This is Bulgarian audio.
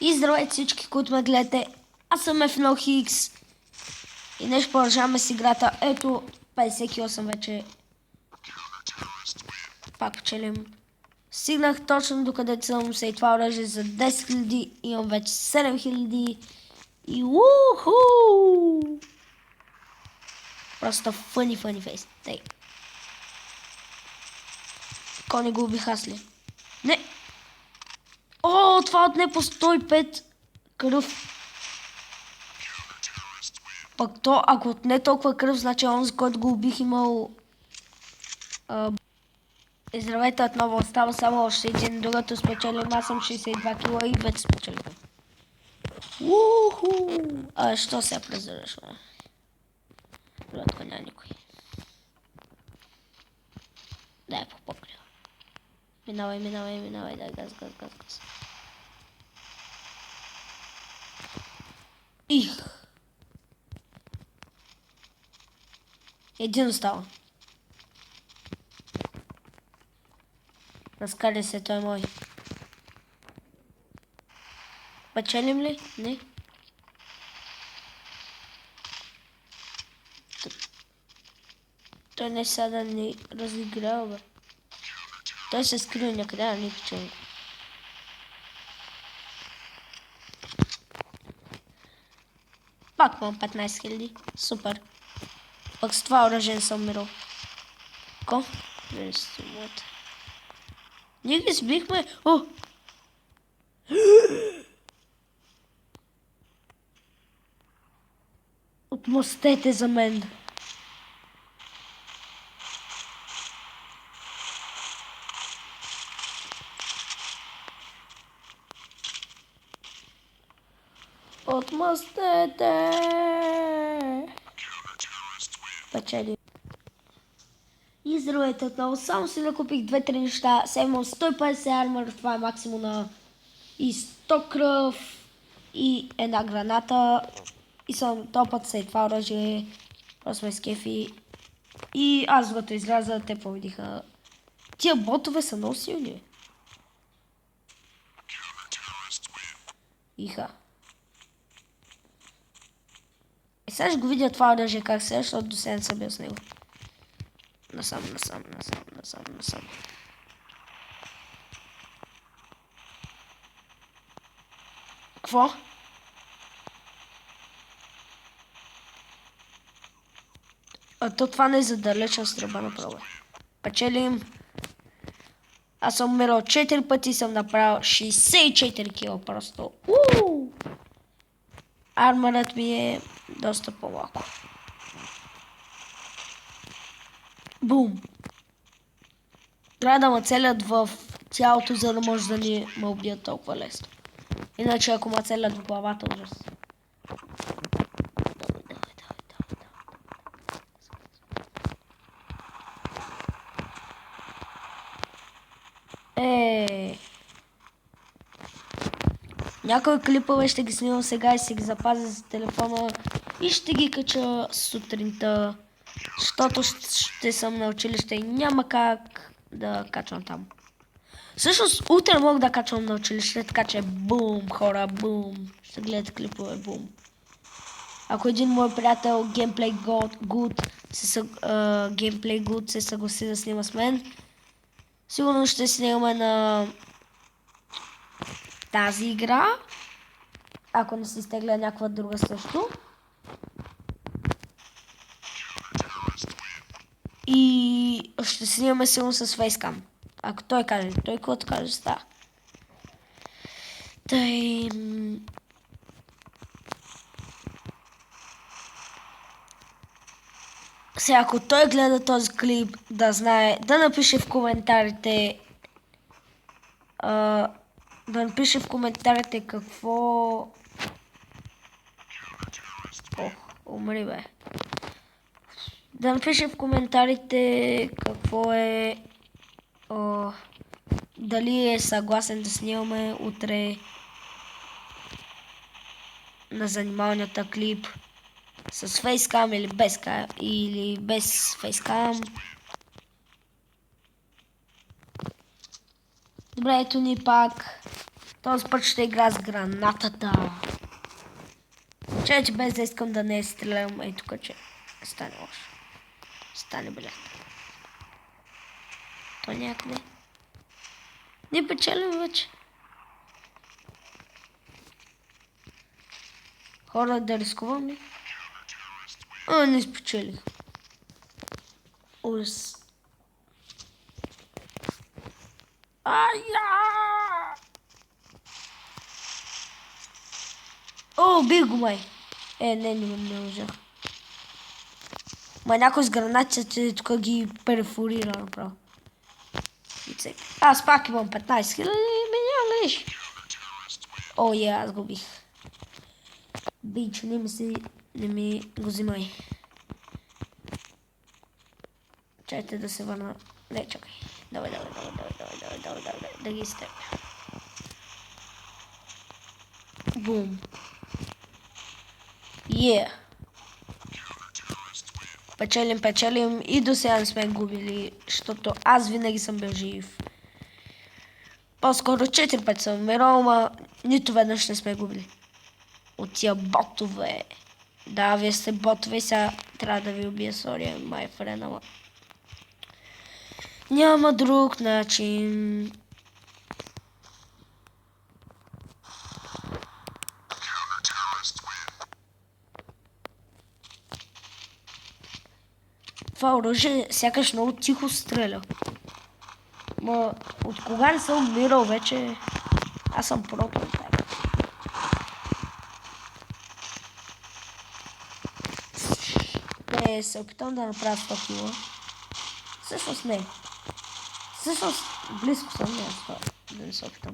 И здравейте всички, които ме гледате. Аз съм FNOHX и днес продължаваме с играта. Ето 58 вече. Пак печелим. Стигнах точно до където съм се и това оръжие за 10 000. Имам вече 7 000. И уху! Просто funny фейс. Тей. Кони го убих аз ли? Не! О, това отне по 105 кръв. Пък то, ако отне толкова кръв, значи он, за който го убих, имал... Здравейте отново, остава само още един, другото спечелим. Аз съм 62 кила и вече спечелим. Уху! Що се презираш, бе? Братко, няма никой. Дай попокрива. Минавай, дай газ. Их! Един остава. Разкаля се, той е мой. Печелим ли? Не. Той не сега да ни разиграва, бе. Той се скрил някъде, а не печелим. Пак имам 15 000. Супер. Пък с това оръжие съм умирал. Ко? Ние ги сбихме. О! Отмостете за мен. Отмостете. Печели. И здравейте отново. Само си накупих 2-3 неща. Сега имам 150 армор, това е максимума. И 100 кръв. И една граната. И съм топът се това оръжие. Просто ме скефи. И аз като изляза, те победиха. Тия ботове са много силни. Иха. И сега ще го видя това оръжие как се, защото до сега не съм бил с него. Насам. Какво? А то това не е за далечна стрелба направо. Печелим. Аз съм умирал 4 пъти и съм направил 64 кила просто. Арморът ми е доста по-малко. Бум. Трябва да ме целят в тялото, за да може да ни ме убият толкова лесно. Иначе ако ме целят в главата, ужас. Някои клипове ще ги снимам сега и ще ги запазя за телефона и ще ги кача сутринта, защото ще съм на училище и няма как да качвам там. Всъщност утре мога да качвам на училище, така че бум, хора, бум. Ще гледате клипове, бум. Ако един мой приятел Gameplay Good се съгласи да снима с мен, сигурно ще снимаме на тази игра, ако не си изтегля някаква друга също. И ще снимаме силно с фейскам. Ако той каже, той каквото каже, става. Тъй... Сега, ако той гледа този клип, да знае, да напише в коментарите какво... умри, бе. Да напише в коментарите какво е... дали е съгласен да снимаме утре на занималнията клип с фейскам или без фейскам. Добре, ето ни пак Този път ще игра с гранатата. Че без да искам да не стрелям, ей тук, че стане лошо. Стане билет. То някъде. Не печелим вече. Хора, да рискувам ли? Не спечелих. Ужас. Бих го май. Не можах. Ма някой с гранатите тук ги перфорира направо. Аз пак имам 15 000, няма лиш. Аз го бих. Бич, не ми го взимай. Чайте да се върна. Не, чакай. Давай. Да ги изтегля. Бум. Печелим и до сега не сме губили, защото аз винаги съм бил жив. По-скоро 4 пъти съм умирал, ама нито веднъж не сме губили. От тия ботове. Да, вие сте ботове и сега трябва да ви убия, sorry, my friend, ама няма друг начин. Това оръжие сякаш много тихо стреля. Ма от кога не съм умирал вече? Аз съм прото. Се опитам да направя 100 кила. Всъщност не. Всъщност близко съм, да не се опитам.